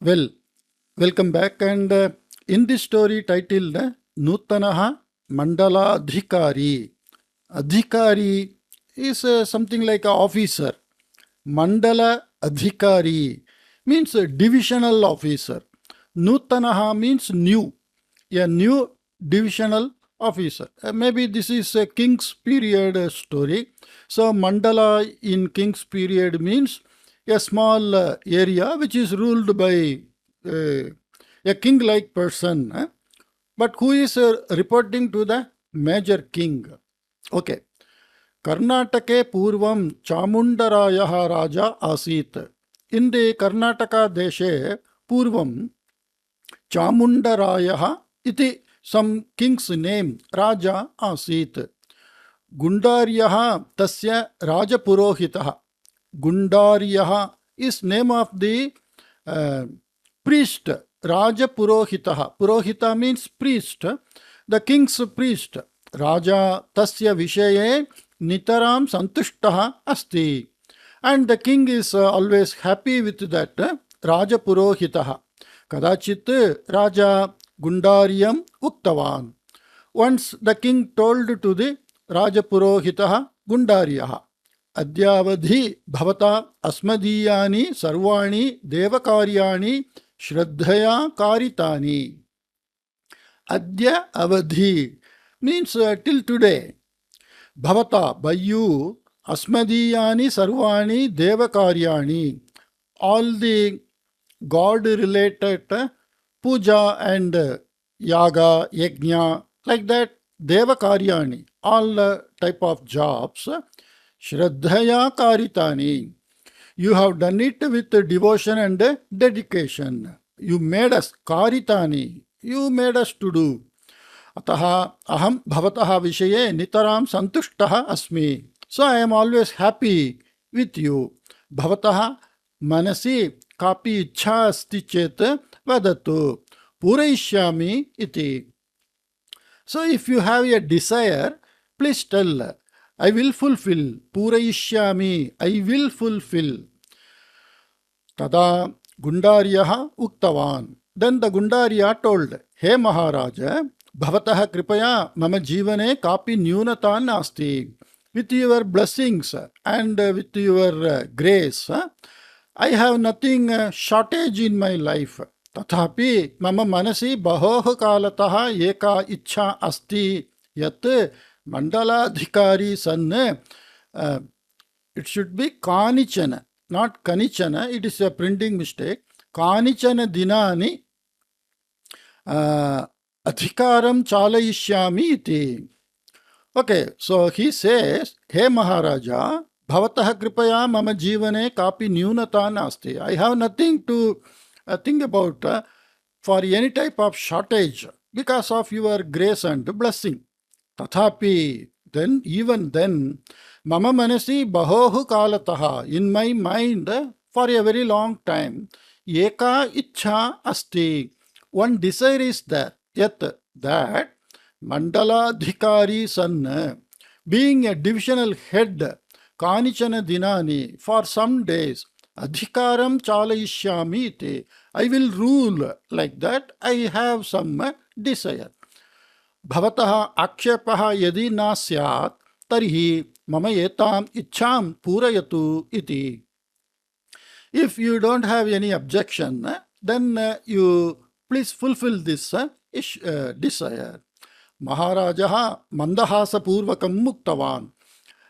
Well, welcome back. And in this story titled Nutanah Mandala Adhikari, Adhikari is something like an officer. Mandala Adhikari means a divisional officer. Nutanaha means new, a new divisional officer. Maybe this is a king's period story. So Mandala in king's period means a small area which is ruled by a king-like person, but who is reporting to the major king. Okay. Karnatake Purvam Chamundarayah Raja Asit. In the Karnataka Deshe Purvam Chamundarayah iti some king's name Raja Asit. Gundaryah tasya Rajapurohitah. Gundaryah is name of the priest. Rajapurohitah. Purohita means priest. The king's priest. Raja tasya vishaye nitaram santushtah asti. And the king is always happy with that Rajapurohitah. Kadachit Raja Gundaryam Uktavan. Once the king told to the Rajapurohitah Gundaryah, Adyavadhi bhavata asmadiyani sarvani devakaryani shraddhaya karitani. Adya avadhi means till today. Bhavata, by you, asmadiyani sarvani devakaryani. All the God-related puja and yaga, yajna, like that, devakaryani, all type of jobs, shraddhaya karitani. You have done it with devotion and dedication. You made us karitani. You made us to do. Ataha aham bhavataha vishaye nitaram santushtaha asmi. So I am always happy with you. Bhavataha manasi kapi ichha asti chet vadatu purayishyami iti. So if you have a desire, please tell. I will fulfill. Purayishyami. I will fulfill. Tada Gundaryaha Uktavan. Then the Gundarya told, Hey Maharaja, Bhavataha Kripaya Mama Jivane Kapi Nyunata Nasti. With your blessings and with your grace, I have nothing shortage in my life. Tathapi Mama Manasi Bahoh Kalataha Eka Ichha Asti Yat Mandala Adhikari San. It should be Kanichana, not Kanichana. It is a printing mistake. Kanichana Dinani Adhikaram Chalayishyami iti. Okay, so he says, Hey Maharaja, Bhavataha Kripaya Mama Jivane Kapi Nyunata Nasti. I have nothing to think about for any type of shortage because of your grace and blessing. Tathapi, then, even then, Mama Manasi Bahohu Kalataha, in my mind for a very long time, Eka Ichha Asti. One desire is there, yet that Mandala Adhikari San, being a divisional head, Kanichana Dinani, for some days, Adhikaram Chalayishyami iti. I will rule like that. I have some desire. Bhavataha akshepaha yadi na syat tarhi mama etam ichham purayatu iti. If you don't have any objection, then you please fulfill this desire. Maharajaha mandahasa purvakam muktavan.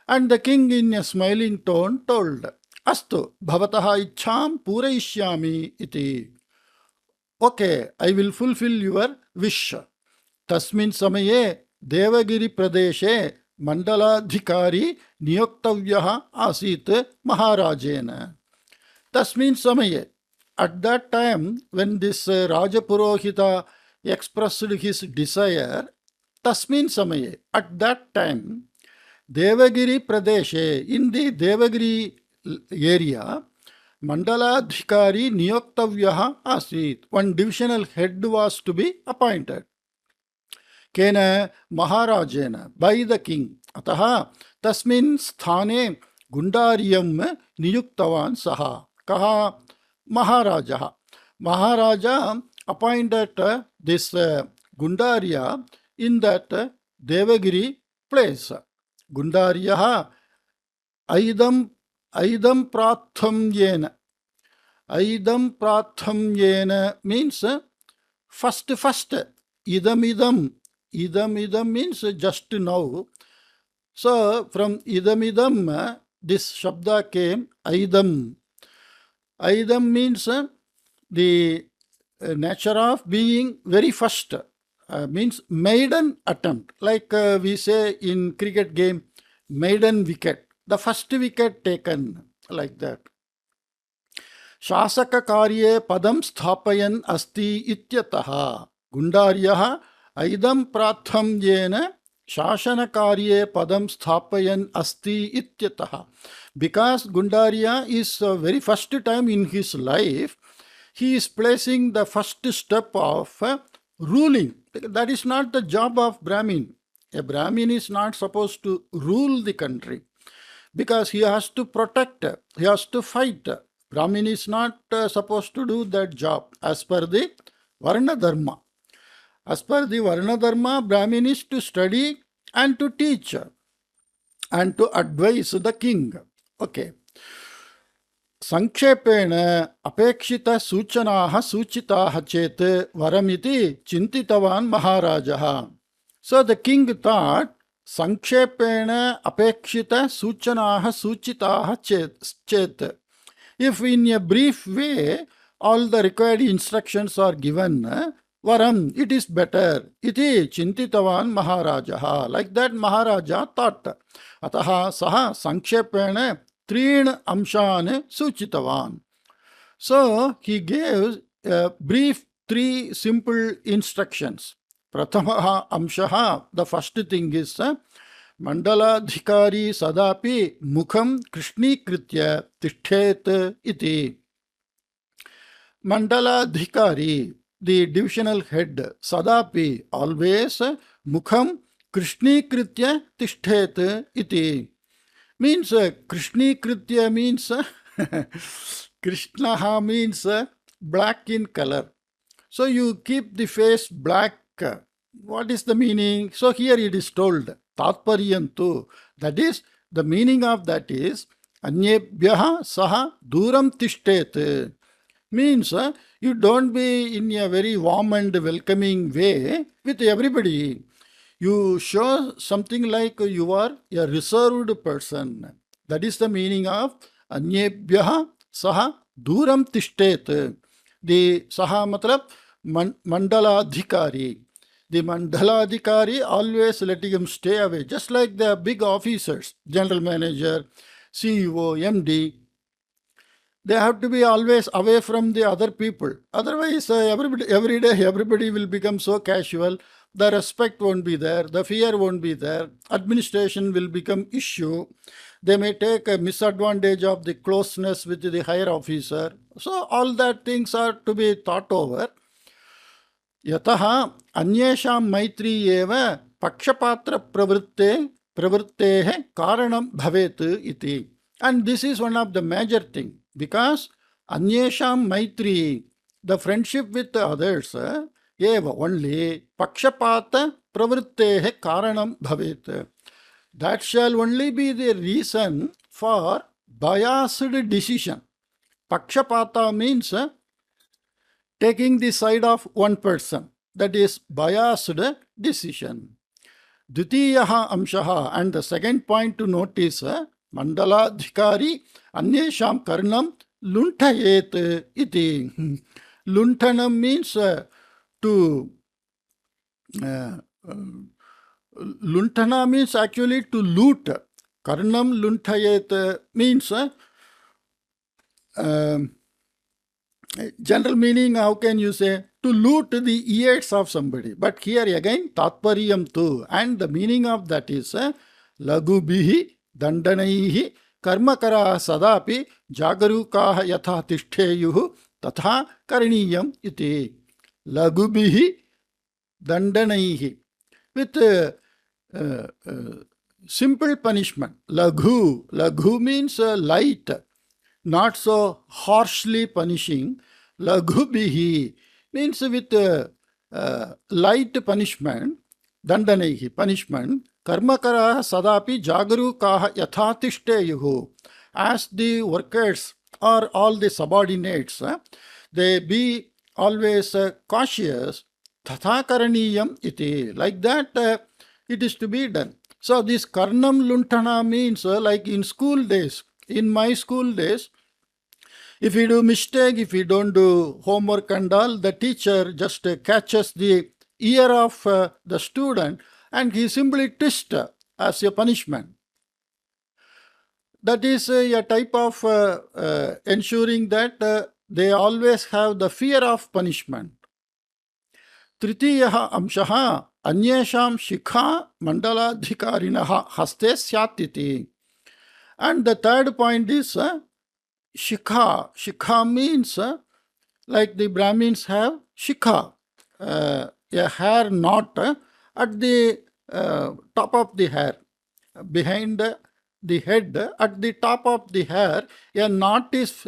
And the king in a smiling tone told, Astu bhavataha ichham purayishyami iti. Okay, I will fulfill your wish. Tasmin samaye Devagiri Pradeshe Mandaladhikari Niyoktavyah Asit Maharajena. Tasmin samaye. At that time, when this Rajapurohita expressed his desire, Tasmin samaye, at that time, Devagiri Pradeshe, in the Devagiri area, Mandaladhikari Niyoktavyah Asit. One divisional head was to be appointed. Kena Maharajena, by the king. Ataha tasmin sthane Gundaryam niyuktavan saha. Kaha Maharajaha. Maharaja appointed this Gundarya in that Devagiri place. Gundarya Aidam Pratham Yena. Aidam Pratham Yena means first. Idam means just now. So from idam, this shabda came Aidam. Aidam means the nature of being very first, means maiden attempt, like we say in cricket game, maiden wicket, the first wicket taken, like that. शासक कार्ये पदं स्थापयन् अस्ति इत्यतः गुण्डार्यः ऐदं प्रार्थं येन शासन कार्ये पदं स्थापयन् अस्ति इत्यतः. Because Gundarya is very first time in his life, he is placing the first step of ruling. That is not the job of Brahmin. A Brahmin is not supposed to rule the country, because he has to protect, he has to fight. Brahmin is not supposed to do that job as per the Varna Dharma. As per the Varna Dharma, Brahmin is to study and to teach and to advise the king. Okay. संक्षेपेण अपेक्षित सूचनाः सूचिताः चेत् वरमिति चिन्तितवान् महाराजः. So the king thought, संक्षेपेण अपेक्षित सूचनाः सूचिताः चेत्, if in a brief way all the required instructions are given, varam, it is better. Iti chintitavan maharajaha. Like that Maharaja thought. Ataha saha sankshepena trin amshan suchitavan. So he gave brief 3 simple instructions. Prathamaha amshaha, the first thing is Mandala Adhikari Sadapi Mukham Krishnikritya Tishthet iti. Mandala Adhikari, the divisional head, Sadapi, always Mukham Krishnikritya Tishthet iti. Means Krishnikritya means Krishnaha means black in color. So you keep the face black. What is the meaning? So here it is told, Tatparyantu. That is, the meaning of that is, Anyebhyaha saha duram tishtet. Means you don't be in a very warm and welcoming way with everybody. You show something like you are a reserved person. That is the meaning of Anyebhyaha saha duram tishtet. The saha matlab Mandala Adhikari. The Mandala Adhikari always letting him stay away, just like the big officers, general manager, CEO, MD. They have to be always away from the other people. Otherwise, every day, everybody will become so casual. The respect won't be there. The fear won't be there. Administration will become issue. They may take a misadvantage of the closeness with the higher officer. So all that things are to be thought over. यतः अन्येषां मैत्री एव पक्षपात्र प्रवृत्तेः कारणं भवेत् इति. And this is one of the major thing, because अन्येषां मैत्री, the friendship with others, एव only पक्षपात प्रवृत्तेः कारणं भवेत्. That shall only be the reason for biased decision. Pakshapata means taking the side of one person, that is biased decision. Dvitiyaha amshaha, and the second point to notice, Mandala Adhikari Anyesham Karnam Luntayet iti. Luntanam means to Luntana means actually to loot. Karnam Luntayet means general meaning, how can you say? To loot the ears of somebody. But here again, tatparyam tu. And the meaning of that is lagubihi dandanaihi karmakara sadapi jagarukaha yatha tishteyuhu tatha karaniyam iti. Lagubihi dandanaihi. With simple punishment. Laghu means light. Not so harshly punishing, Lagubhihi means with light punishment, dandanaihi, punishment. Karmakaraha sadapi jagarukaha yathatishtheyuhu. As the workers or all the subordinates, they be always cautious. Tatha karaniyam iti. Like that, it is to be done. So this karnam luntana means like in school days. In my school days, if we do mistake, if we don't do homework and all, the teacher just catches the ear of the student and he simply twists as a punishment. That is a type of ensuring that they always have the fear of punishment. Tritiyaha amshaha anyesham shikha mandaladhikarinaha haste syatiti. And the third point is shikha. Shikha means like the Brahmins have shikha, a hair knot at the top of the hair, behind the head, at the top of the hair, a knot is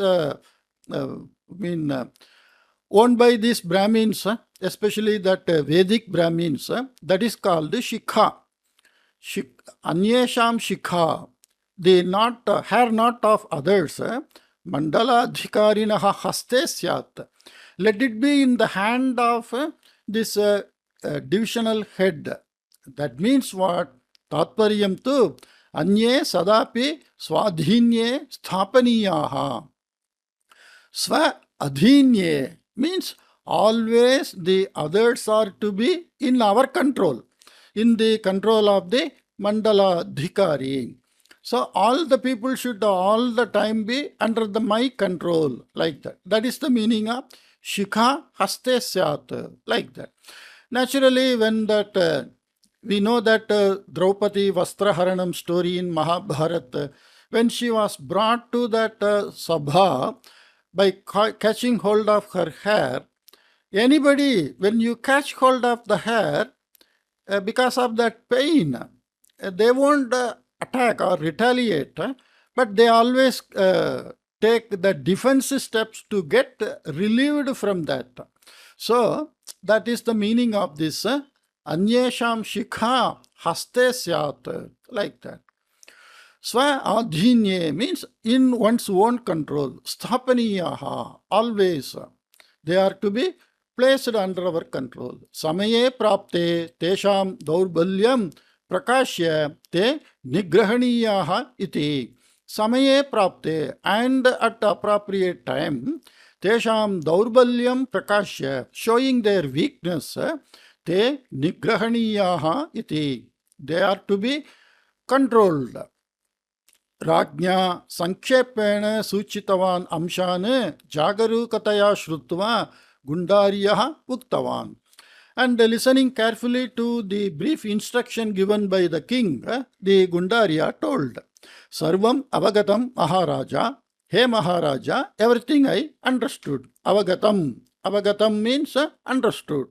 owned by these Brahmins, especially that Vedic Brahmins, that is called shikha. Anyesham shikha, the knot, hair knot of others, Mandala Adhikarinaha haste syat. Let it be in the hand of this divisional head. That means what? Tatparyam tu anye sadapi swadhinye sthapaniyaha. Swa adhinye means always the others are to be in our control, in the control of the Mandala Adhikari. So all the people should all the time be under my control, like that. That is the meaning of shikha haste syat, like that. Naturally, when that we know that Draupadi Vastraharanam story in Mahabharata, when she was brought to that sabha by catching hold of her hair, anybody, when you catch hold of the hair, because of that pain, they won't attack or retaliate, but they always take the defense steps to get relieved from that. So that is the meaning of this anyesham shikha haste syat, like that. Swa adhinye means in one's own control. Sthapaniyaha, always. They are to be placed under our control. Samaye prapte tesham daurbalyam prakashya te nigrahaniyaha iti. Samaye prapte, and at appropriate time, tesham daurbalyam prakashya, showing their weakness, te nigrahaniyaha iti. They are to be controlled. Rajnya sankhepena suchitavan amshan jagarukataya shrutva gundariyah uktavan. And listening carefully to the brief instruction given by the king, the Gundariya told, Sarvam avagatam Maharaja, Hey Maharaja, everything I understood. Avagatam. Avagatam means understood.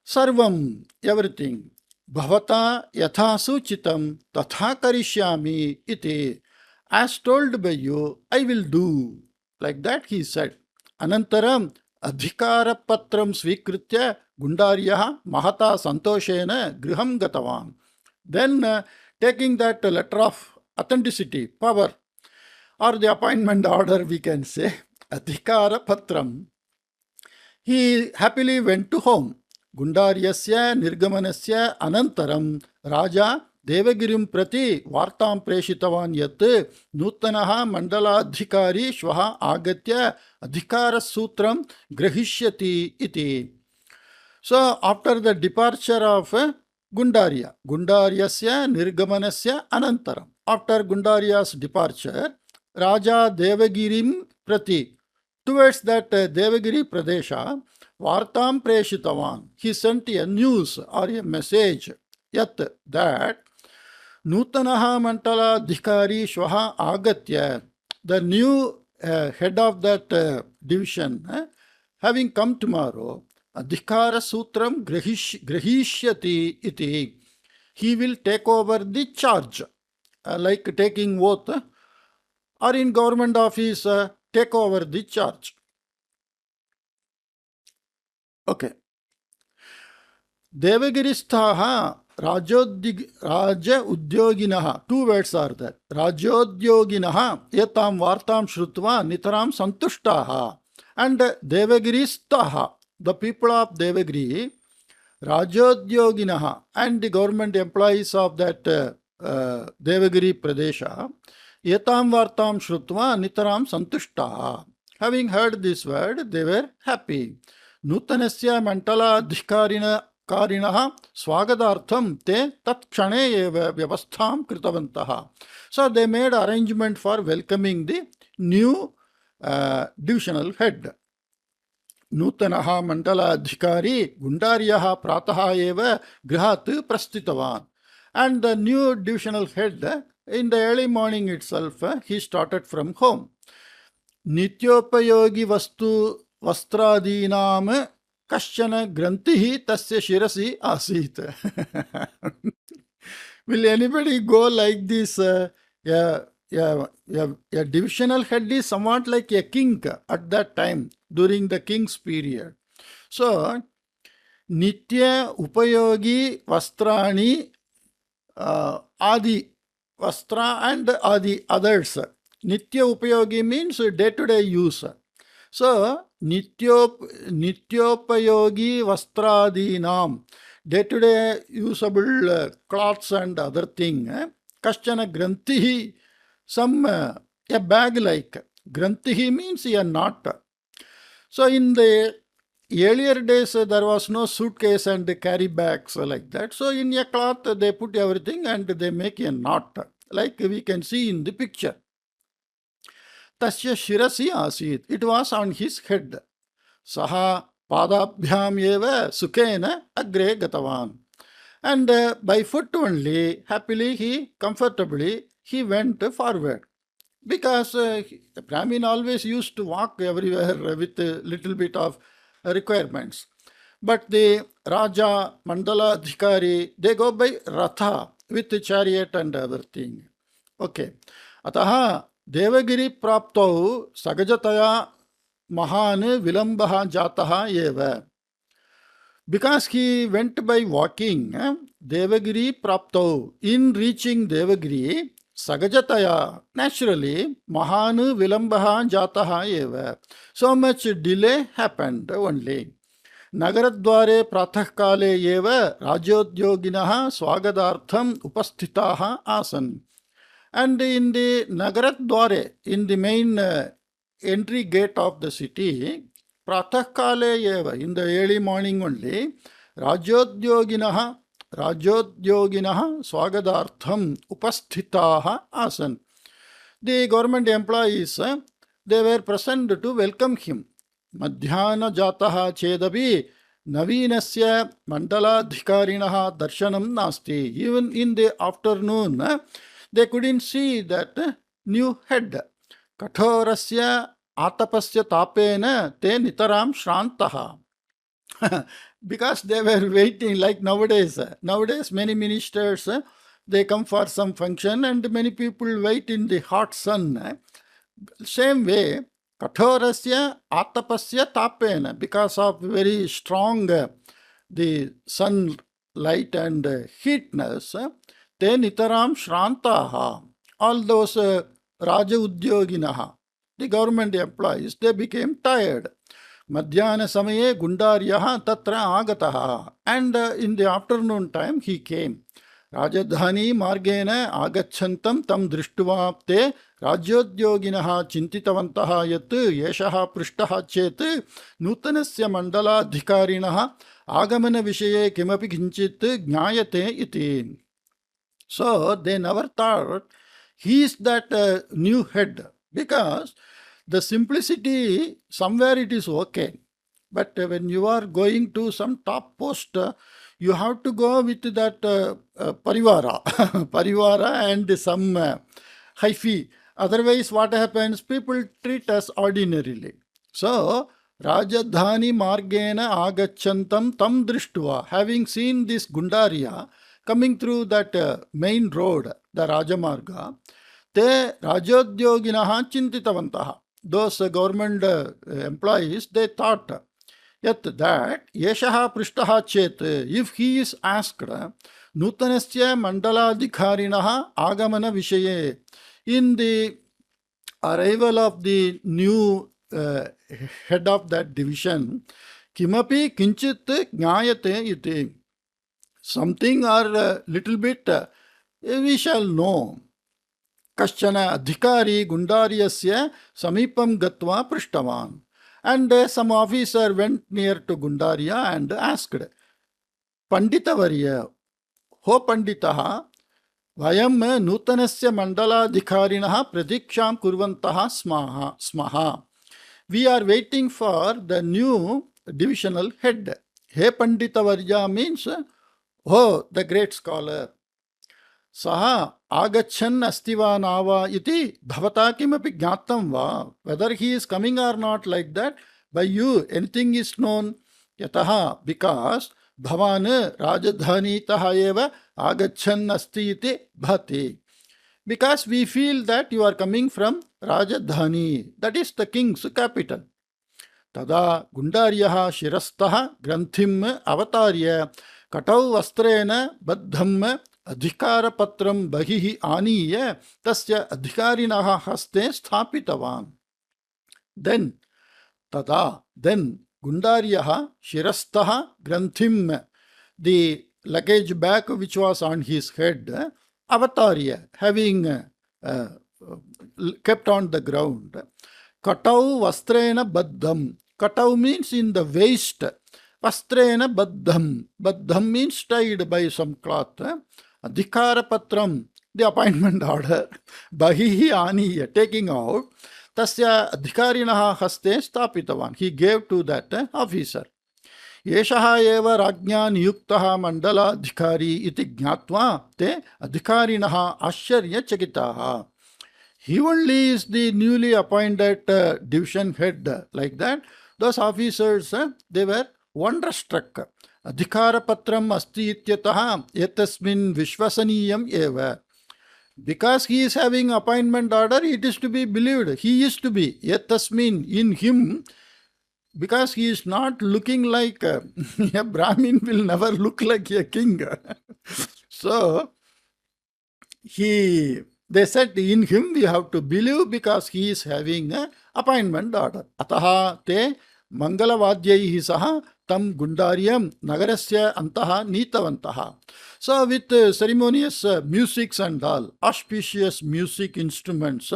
Sarvam, everything. Bhavata yatha suchitam tatha karishyami iti. As told by you, I will do. Like that he said. Anantaram adhikara patram svikritya Gundarya mahata santoshena griham gatavan. Then taking that letter of authenticity, power, or the appointment order, we can say, adhikara patram, he happily went to home. Gundaryasya nirgamanasya anantaram Raja Devagirim prati vartam preshitavan yat Nutanah Mandala Adhikari shvaha agatya adhikara sutram grahishyati iti. So after the departure of Gundarya, Gundaryasya nirgamanasya anantaram, after Gundarya's departure, Raja Devagirim prati, towards that Devagiri Pradesha, Vartam Preshitavan, he sent a news or a message, yat that Nutanaha Mandala Adhikari Shvaha Agatya, the new head of that division, having come tomorrow, Adhikara Sutram Grahishyati iti, he will take over the charge, like taking oath, or in government office, take over the charge. Okay. Devagiristhaha Raja Udyoginaha. Two words are there. Rajodyoginaha Yatam Vartam Shrutva Nitaram Santushtaha. And Devagiristaha, the people of Devagiri, Rajodyoginaha, and the government employees of that Devagiri Pradesha, Yatam Vartam Shrutva Nitaram Santushtaha. Having heard this word, they were happy. Nutanasya Mandala Adhikarinah Swagadartham te Tatkshane eva Vyavastham Kritavantaha. So they made arrangement for welcoming the new divisional head. Nutanah Mandala Adhikari Gundaryah Prataha eva Grihat Prastitavan. And the new divisional head, in the early morning itself, he started from home. Nityopayogi Vastu Vastradinam Kashchana Grantihi Tasya Shirasi Asit. Will anybody go like this? A divisional head is somewhat like a king at that time, during the king's period. So, Nitya Upayogi Vastrani Adi Vastra and Adi others. Nitya Upayogi means day-to-day use. So, Nityopayogi Vastradinam, day-to-day usable cloths and other thing. Kashchana Grantihi, some a bag like. Grantihi means a knot. So, in the earlier days, there was no suitcase and carry bags like that. So, in a cloth, they put everything and they make a knot, like we can see in the picture. Tasya Shirasi Asit. It was on his head. Saha Padabhyam eva Sukena Agre Gatavan. And by foot only, happily, comfortably, he went forward. Because the Brahmin always used to walk everywhere with a little bit of requirements. But the Raja, Mandala, Adhikari, they go by Ratha with the chariot and other thing. Okay. Ataha Devagiri Praptau Sagajataya Mahan Vilambaha Jataha Eva. Because he went by walking, Devagiri Praptau, in reaching Devagiri, Sagajataya, naturally, Mahanu Vilambaha Jataha Eva. So much delay happened only. Nagaradware Prathakale Eva Rajodyoginaha Swagadhartham Upasthitaha Asan. And in the Nagaradware, in the main entry gate of the city, Prathakale eva, in the early morning only, Rajodyoginaha Swagadhartham Upasthitaha Asan. The government employees, they were present to welcome him. Madhyana Jataha Chedabi Navinasya Mandaladhikarinaha Darshanam Nasti. Even in the afternoon, they couldn't see that new head. Kathorasya Atapasya Tapena Te Nitaram Shrantaha. Because they were waiting like nowadays. Nowadays, many ministers, they come for some function and many people wait in the hot sun. Same way, Kathorasya Atapasya Tapena, because of very strong the sunlight and heatness, Te Nitaram Shrantaha. All those Raja Udyoginaha, the government employees, they became tired. Madhyana Samaye Gundaryaha Tatra Agataha. And in the afternoon time, he came. Rajadhani Margena Agachantam Tam Drishtuvapte Rajodyoginaha Chintitavantaha Yat Yeshaha Prishtaha Chet Nutanasya Mandala Adhikarinaha Agamana Vishaye Kimapi Kinchit Gnayate Iti. So they never thought he is that new head, because the simplicity, somewhere it is okay. But when you are going to some top post, you have to go with that parivara, parivara and some hyphy. Otherwise, what happens? People treat us ordinarily. So, Rajadhani Margena Agachantam Tam Drishtva, having seen this Gundarya coming through that main road, the Rajamarga, te Rajodyoginaha Chintitavantaha. Those government employees, they thought, Yet that Yeshaha Prishtaha Chet, if he is asked, Nutanasya Mandaladhikarinaha Agamana Vishaye, in the arrival of the new head of that division, Kimapi Kinchit Jnayate iti, something or little bit we shall know. Kaschana Adhikari Gundaryasya Samipam Gatva Prishtavan. And some officer went near to Gundarya and asked, Panditavarya, ho Panditaha, Vayam Nutanasya Mandaladhikarinaha Pradiksham Kurvantaha Smaha. We are waiting for the new divisional head. He Panditavarya means, oh, the great scholar. Saha agachan astiva nava iti bhavata kimapi jnatam va. Whether he is coming or not, like that, by you anything is known. Yataha, because bhavan rajadhanitaha eva agachan asti iti bhati. Because we feel that you are coming from Rajadhani, that is the king's capital. Tada Gundaryaha Shirastaha Granthim Avatarya Katau Vastrena Baddham Adhikara-patram bahihi aniya tasya adhikarinaha haste sthapitavan. Then Gundaryaha Shirastaha Granthim, the luggage bag which was on his head, Avatarya, having kept on the ground. Katau Vastrena Baddham. Katau means in the waist. Vastrena Baddham. Baddham means tied by some cloth. Adhikara Patram, the appointment order. Bahihi Aniya, taking out. Tasya Adhikarinaha Haste Stapitavan. He gave to that officer. Yeshaha eva rajna niyuktaha mandala adhikari iti jnatva te adhikarinaha asharya chakitaha. He only is the newly appointed division head, like that. Those officers, they were wonderstruck. Adhikara patram asti ityataha etasmin vishwasaniyam eva. Because he is having appointment order, it is to be believed. He is to be etasmin, in him. Because he is not looking like a Brahmin will never look like a king. So they said in him we have to believe because he is having an appointment order. Ataha te mangalavadhyaihi saha tam gundaryam nagarasya antaha nitavantaha. So with ceremonious musics and all, auspicious music instruments,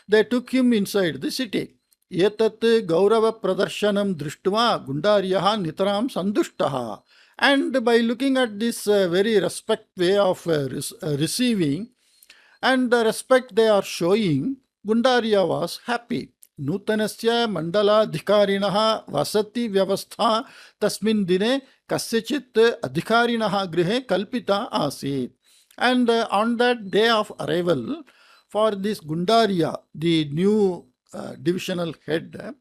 they took him inside the city. Etat gaurava pradarshanam drishtva gundaryaha nitaram sandushtaha. And by looking at this very respect way of receiving and the respect they are showing, Gundarya was happy. Nutanasya mandala adhikarinaha vasati vyavastha tasmin dine kasyachit adhikarinaha grihe kalpita asit. And on that day of arrival, for this Gundarya, the new divisional head,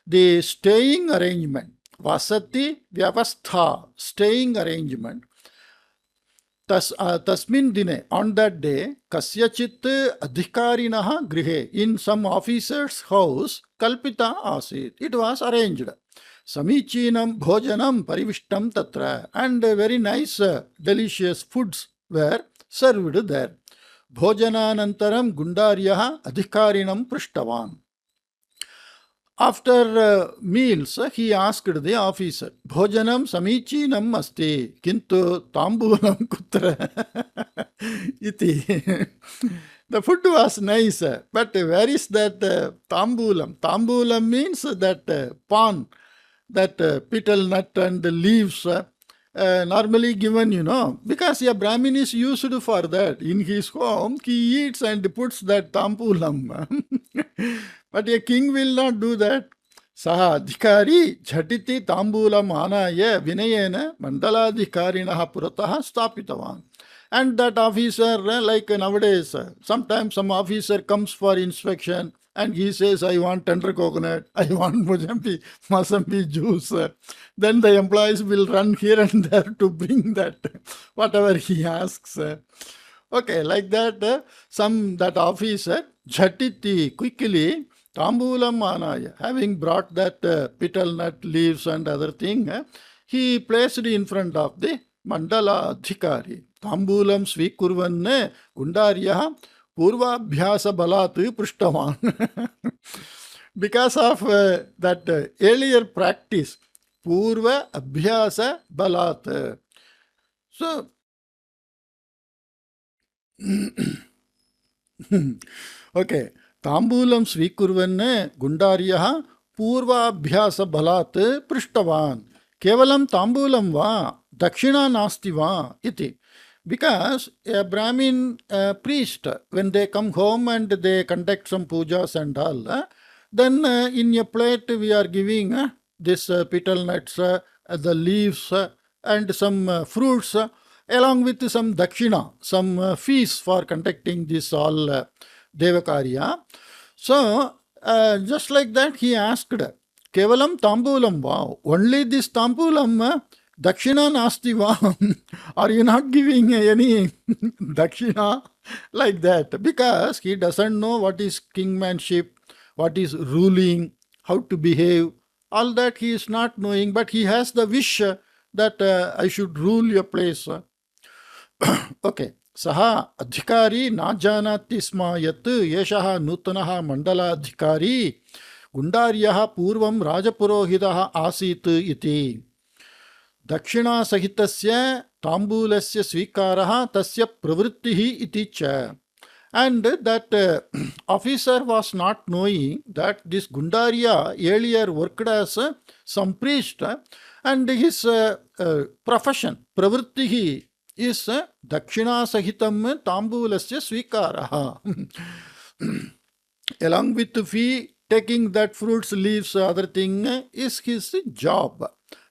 the staying arrangement, vasati vyavastha, staying arrangement, tasmin dine, on that day, kasyachit adhikarinaha grihe, in some officer's house, kalpita asit, it was arranged. Samichinam bhojanam parivishtam tatra, and very nice, delicious foods were served there. Bhojananantaram Gundaryaha adhikarinam prishtavan. After meals, he asked the officer, Bhojanam samichinam asti, kintu tambulam kutra iti. The food was nice, but where is that tambulam? Tambulam means that pan, that petal nut and the leaves normally given, because a Brahmin is used for that. In his home, he eats and puts that tambulam. But a king will not do that. Saha adhikari jhatiti tambulam anaya vinayena mandaladhikarinaha purataha stapitavan. And that officer, like nowadays, sometimes some officer comes for inspection and he says, I want tender coconut, I want Mosambi juice. Then the employees will run here and there to bring that, whatever he asks. Okay, like that, that officer, jhatiti, quickly, Tambulam anaya, having brought that petal nut leaves and other thing, he placed in front of the Mandala Adhikari. Tambulam svikurvan Gundarya Purvabhyasa Balat Prishtavan. Because of that earlier practice, Purva Abhyasa Balat. So, okay. ताम्बूलं स्वीकुर्वन् गुण्डार्यः पूर्वाभ्यासबलात् पृष्टवान् केवलं ताम्बूलं वा दक्षिणा नास्ति वा इति because a Brahmin priest, when they come home and they conduct some pujas and all, then in a plate we are giving this petal nuts, the leaves and some fruits along with some dakshina, some fees for conducting this all Devakarya. So, just like that, he asked, Kevalam tambulam va, only this tambulam, dakshina nasti va. Are you not giving any dakshina? Like that? Because he doesn't know what is kingmanship, what is ruling, how to behave. All that he is not knowing, but he has the wish that I should rule your place. Okay. सः अधिकारी न जानाति स्म यत् एषः नूतनः मण्डलाधिकारी गुण्डार्यः पूर्वं राजपुरोहितः आसीत् इति दक्षिणासहितस्य ताम्बूलस्य स्वीकारः तस्य प्रवृत्तिः इति च and that officer was not knowing that this Gundarya earlier worked as some priest and his profession pravrittihi is dakshina sahitam tambulasya svikaraha. Along with the fee, taking that fruits, leaves, other thing is his job.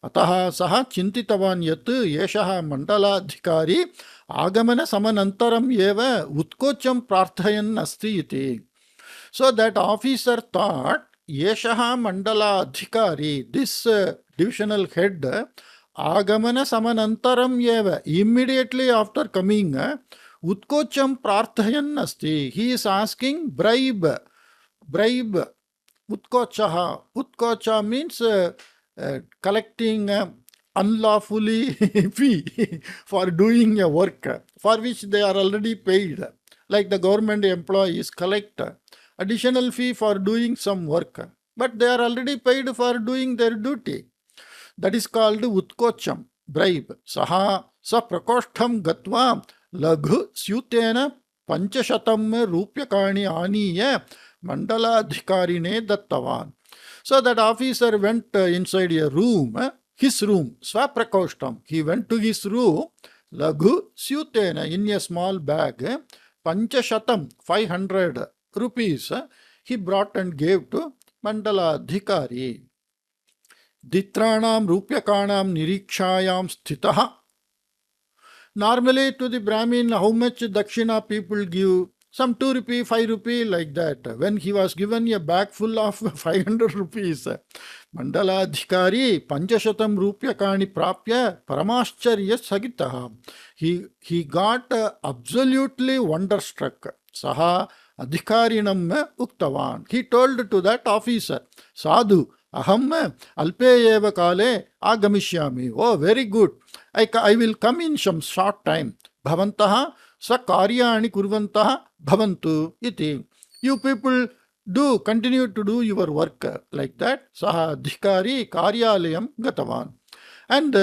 Ataha saha chintitavan yat yeshaha mandalaadhikari agamana samanantaram eva utkocham prarthayan asti iti. So that officer thought yeshaha mandalaadhikari, this divisional head, agamana samanantaram eva, immediately after coming, utkocham prarthayan asti. He is asking bribe. Utkochaha. Utkocha means collecting unlawfully fee for doing a work for which they are already paid. Like the government employees collect additional fee for doing some work, but they are already paid for doing their duty. That is called utkocham, bribe. Saha sa prakoshtham gatva laghu syutena panchashatam rupyakani aniya Mandalaadhikarine dattavan. So that officer went inside a room, his room, swaprakoshtam. He went to his room, laghu syutena, in a small bag, panchashatam, 500 rupees, he brought and gave to Mandalaadhikari. Ditranam rupyakanam nirikshayam sthitaha. Normally to the Brahmin, how much dakshina people give? Some 2 rupee, 5 rupee, like that. When he was given a bag full of 500 rupees, Mandalaadhikari Panchashatam Rupyakani Prapya Paramascharya Sagitaha. He got absolutely wonderstruck. Saha Adhikarinam Uktavan. He told to that officer, Sadhu, Aham Alpe eva kale agamishyami. Oh, very good. I will come in some short time. Bhavantaha Sakaryani kurvantaha bhavantu iti. You people continue to do your work like that. Saha adhikari karyalayam gatavan. And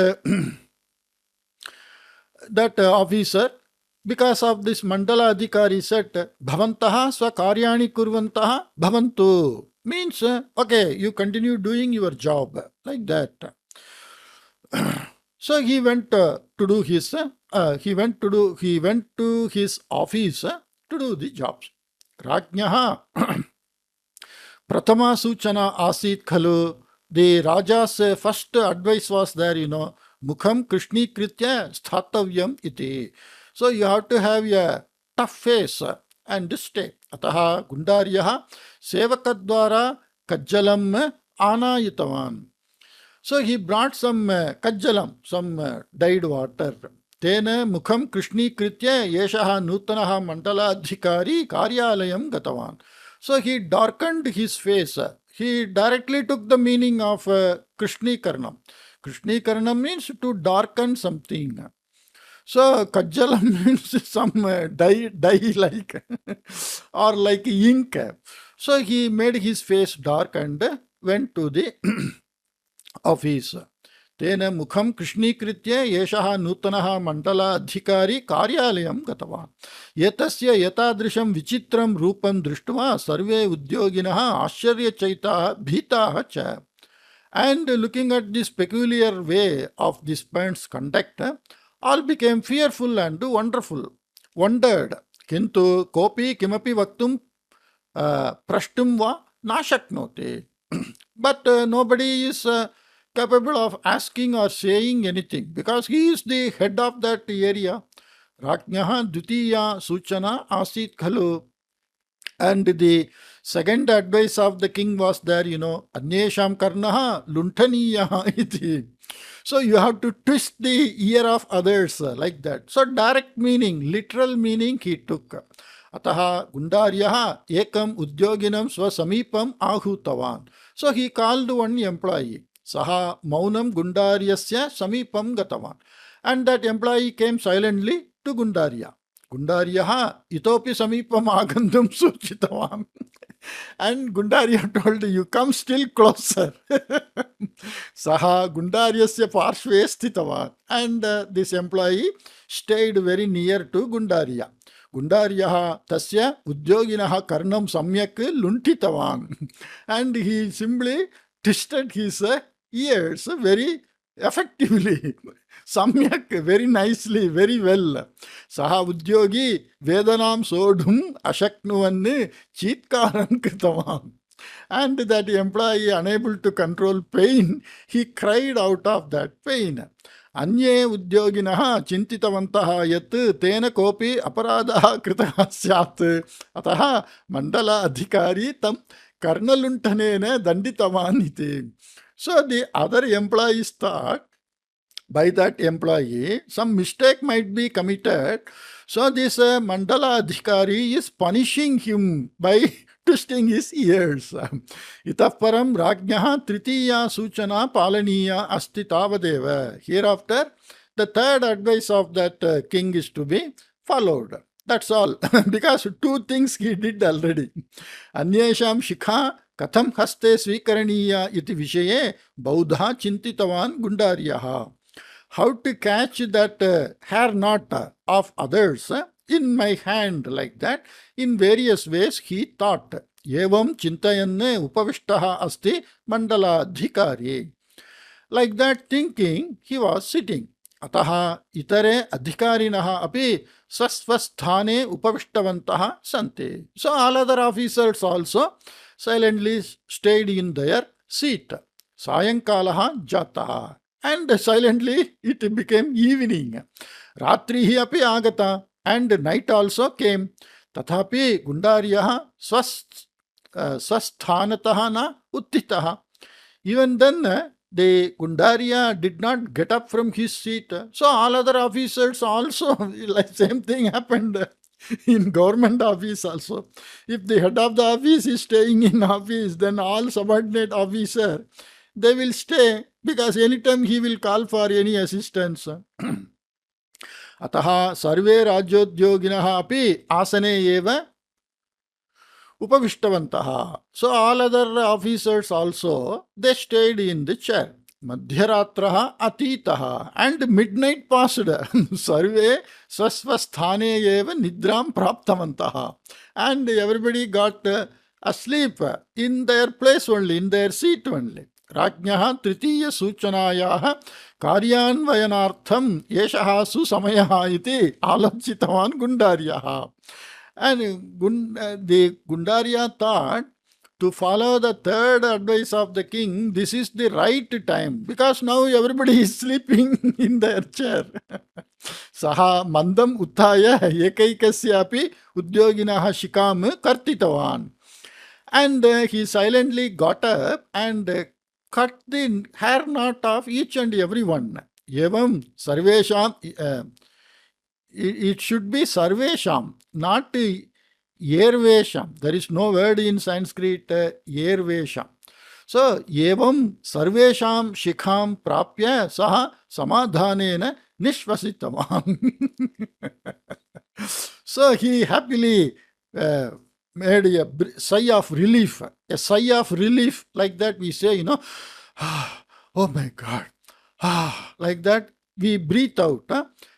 that officer, because of this Mandala Adhikari said, bhavantaha swakaryani kurvantaha bhavantu. Means, okay, you continue doing your job like that. So he went to do his he went to his office to do the jobs. Rajnyaha Prathama Suchana Asit Khalu. The Raja's first advice was there, Mukham Krishni Kritya Sthathavyam iti. So you have to have a tough face and stay. Ataha Gundaryaha Sevakadwara Kajjalam Anayitavan. So he brought some kajjalam, some dyed water. Tena mukham krishni kritya yeshaha nutanaha mandala adhikari karyalayam gatavan. So he darkened his face. He directly took the meaning of Krishnikaranam. Krishnikaranam means to darken something. So Kajjalam means some dye like or like ink. So he made his face dark and went to the office. तेन मुखं कृष्णीकृत्य एषः नूतनः मण्डला अधिकारी कार्यालयं गतवान्। एतस्य एतादृशं विचित्रं रूपं दृष्ट्वा सर्वे उद्योगिनः आश्चर्यचकिताः भीताः च। And looking at this peculiar way of this man's conduct, all became fearful and wondered. किन्तु कोऽपि किमपि वक्तुं प्रष्टुं वा न शक्नोति. But nobody is capable of asking or saying anything because he is the head of that area. Rajnyaha Dvitiya Suchana Asit Khalu. And the second advice of the king was there, Anyesham Karnaha Luntaniyaha iti. So you have to twist the ear of others like that. So direct meaning, literal meaning he took. Ataha Gundaryaha Ekam Udyoginam Swasamipam Ahutavan. So he called one employee. Saha Maunam Gundaryasya Samipam Gatavan. And that employee came silently to Gundarya. Gundaryaha itopi samipam agandum suchitavam. And Gundarya told, you come still closer. Saha Gundaryasya parshve sthitavan. And this employee stayed very near to Gundarya. Gundaryaha tasya udyoginaha karnam samyak luntitavan. And he simply twisted his ears very effectively. Samyak, very nicely, very well. Saha udyogi vedanam sodhum ashaknuvanne chitkaran kritavan. And that employee, unable to control pain, he cried out of that pain. Anye udyoginaha chintitavantaha yat tena kopi aparadaha kritaha syat. Ataha Mandala Adhikari tam karnaluntanene danditavan iti. So the other employees thought, by that employee, some mistake might be committed. So this Mandala Adhikari is punishing him by twisting his ears. Itah param rajnyaha tritiya suchana palaniya asti tavadeva. Hereafter, the third advice of that king is to be followed. That's all. Because two things he did already. Anyesham shikha katham haste svikaraniya iti vishaye baudha chintitavan Gundaryaha. How to catch that hair knot of others in my hand like that, in various ways he thought. Evam chintayanne upavishtaha asti Mandala Adhikari. Like that thinking, he was sitting. Ataha itare adhikarinaha api sasvasthane upavishtavantaha sante. So all other officers also silently stayed in their seat. Sayankalaha jataha. And silently it became evening. Ratrihi api agata. And night also came. Tathapi Gundaryaha swasthanataha na uttitaha. Even then, the Gundarya did not get up from his seat. So all other officers also, like same thing happened in government office also. If the head of the office is staying in office, then all subordinate officer, they will stay because anytime he will call for any assistance. Ataha sarve rajyodyoginaha api asane eva upavishtavantaha. So all other officers also, they stayed in the chair. Madhyaratraha atitaha. And midnight passed. Sarve swasthane eva nidram praptavantaha. And everybody got asleep in their place only, in their seat only. Rajnyaha tritiya suchanayaha karyanvayanartham yeshaha susamayaha iti alapchitavan Gundaryaha. And the Gundarya thought to follow the third advice of the king, this is the right time because now everybody is sleeping in their chair. Saha mandam uttaya ekaikasyapi udyoginaha shikam kartitavan. And he silently got up and cut the hair knot of each and every one. Evam sarvesham, it should be sarvesham, not Yervesham. There is no word in Sanskrit, Yervesham. So, evam sarvesham shikham prapya saha samadhanena nishvasitavam. So, he happily made a sigh of relief. A sigh of relief, like that we say, oh my God. Like that we breathe out.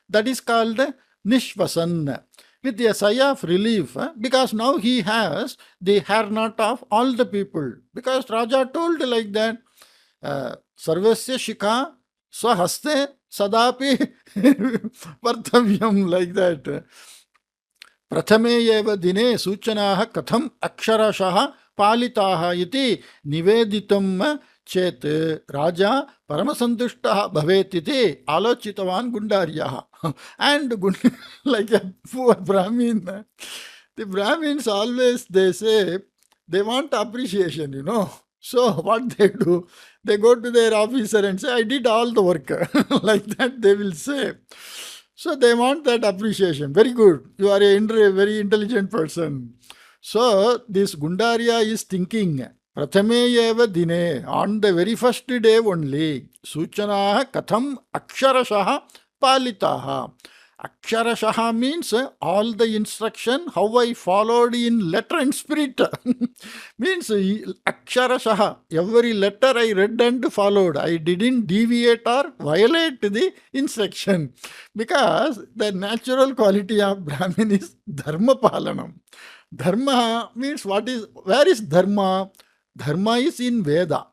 That is called nishvasan. With a sigh of relief, because now he has the hair knot of all the people. Because Raja told like that, sarvasya shikha swahaste sadapi vartavyam, like that. प्रथमे एव दिने सूचनाः कथम् अक्षरशः पालिताः इति निवेदितं चेत् राजा परमसन्तुष्टः भवेत् इति आलोचितवान् गुण्डार्यः. And like a poor Brahmin, the Brahmins always, they say, they want appreciation, So what they do, they go to their officer and say, I did all the work. Like that they will say. So they want that appreciation. Very good. You are a very intelligent person. So this Gundarya is thinking, Prathame eva dine, on the very first day only, Suchanaha katham aksharashaha palitaha. Aksharashaha means all the instruction, how I followed in letter and spirit. Means aksharashaha, every letter I read and followed. I didn't deviate or violate the instruction. Because the natural quality of Brahmin is dharma palanam. Dharma means where is dharma? Dharma is in Veda.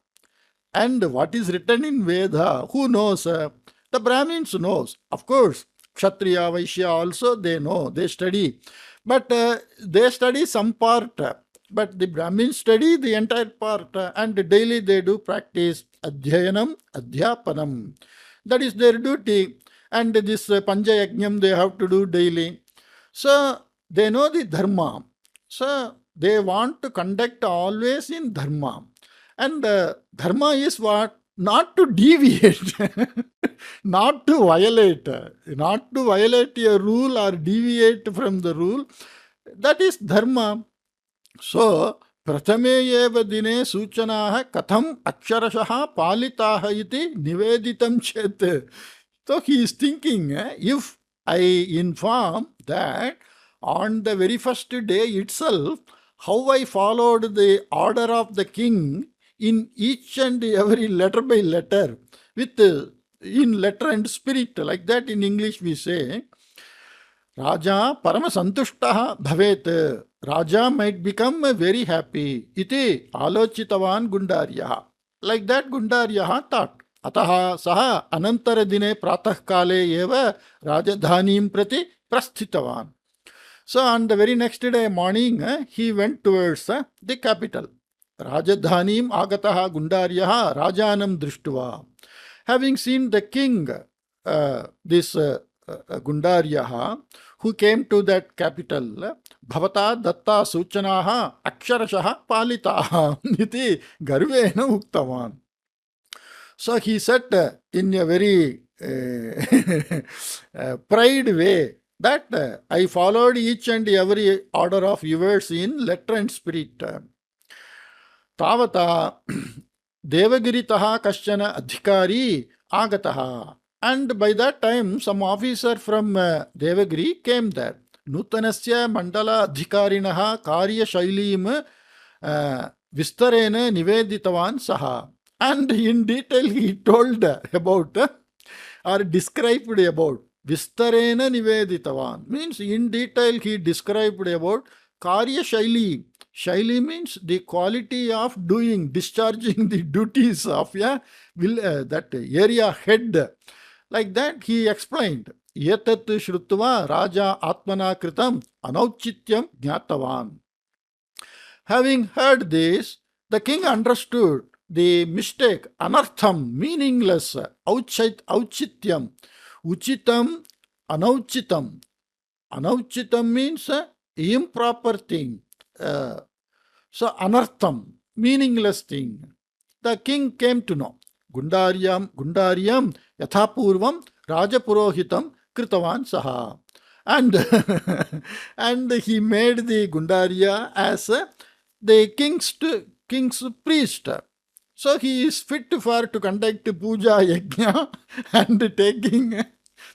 And what is written in Veda, who knows? The Brahmins knows. Of course, Kshatriya, Vaishya also, they know, they study. But they study some part. But the Brahmins study the entire part. And daily they do practice Adhyayanam, Adhyapanam. That is their duty. And this Panchayajnam they have to do daily. So they know the Dharma. So they want to conduct always in Dharma. And Dharma is what? Not to deviate, not to violate a rule or deviate from the rule. That is Dharma. So, Prathame eva dine suchanaha katham aksharashaha palitaha iti niveditam chet. So, he is thinking, if I inform that on the very first day itself, how I followed the order of the king in each and every letter by letter, with in letter and spirit, like that in English we say, Raja parama santushtaha bhavet. Raja might become very happy. Iti alochitavan Gundaryaha. Like that Gundaryaha thought. Ataha saha anantara dine pratah kale eva rajadhanim prati prasthitavan. So on the very next day morning, he went towards the capital. Rajadhanim agataha Gundaryaha rajanam drishtva. Having seen the king, this Gundaryaha, who came to that capital, bhavata datta suchanaha aksharashaha palitaha iti garvena uktavan. So he said in a very pride way that I followed each and every order of yours in letter and spirit. Tavata Devagiritaha Kaschana Adhikari Agataha. And by that time, some officer from Devagiri came there. Nutanasya Mandala Adhikarinaha Karya Shailim Vistarena Niveditavan Saha. And in detail he told about or described about Vistarena Niveditavan. Means in detail he described about Karya Shaili. Shaili means the quality of doing, discharging the duties of that area head. Like that he explained. Yetat shrutva raja atmana kritam anauchityam jnatavan. Having heard this, the king understood the mistake, anartham, meaningless, auchityam, uchitam, anauchitam. Anauchitam means improper thing. So anartham, meaningless thing. The king came to know. Gundaryam yathapurvam rajapurohitam kritavan saha. and and he made the Gundaria as the king's priest. So he is fit for to conduct puja yajna and taking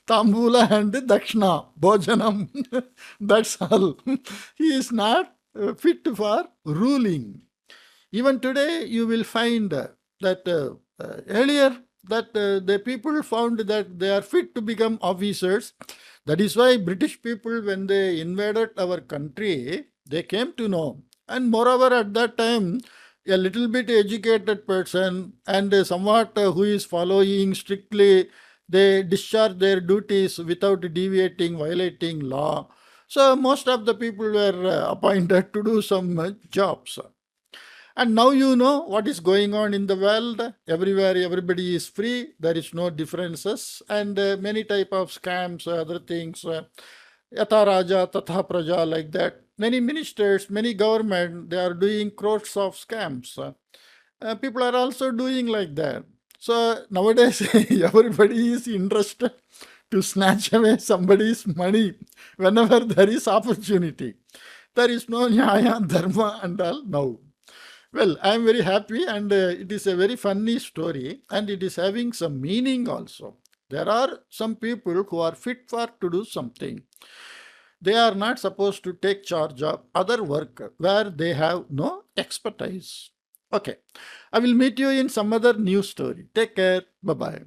tambula and dakshna, bhojanam. That's all. He is not fit for ruling. Even today, you will find that earlier that the people found that they are fit to become officers. That is why British people, when they invaded our country, they came to know. And moreover, at that time, a little bit educated person and somewhat who is following strictly, they discharge their duties without deviating, violating law. So most of the people were appointed to do some jobs. And now you know what is going on in the world. Everywhere, everybody is free. There is no differences, and many type of scams, other things. Yatha Raja, Tatha Praja, like that. Many ministers, many government, they are doing crores of scams. People are also doing like that. So nowadays, everybody is interested to snatch away somebody's money whenever there is opportunity. There is no nyaya, dharma, and all now. Well, I am very happy, and it is a very funny story, and it is having some meaning also. There are some people who are fit for to do something. They are not supposed to take charge of other work where they have no expertise. Okay, I will meet you in some other new story. Take care. Bye bye.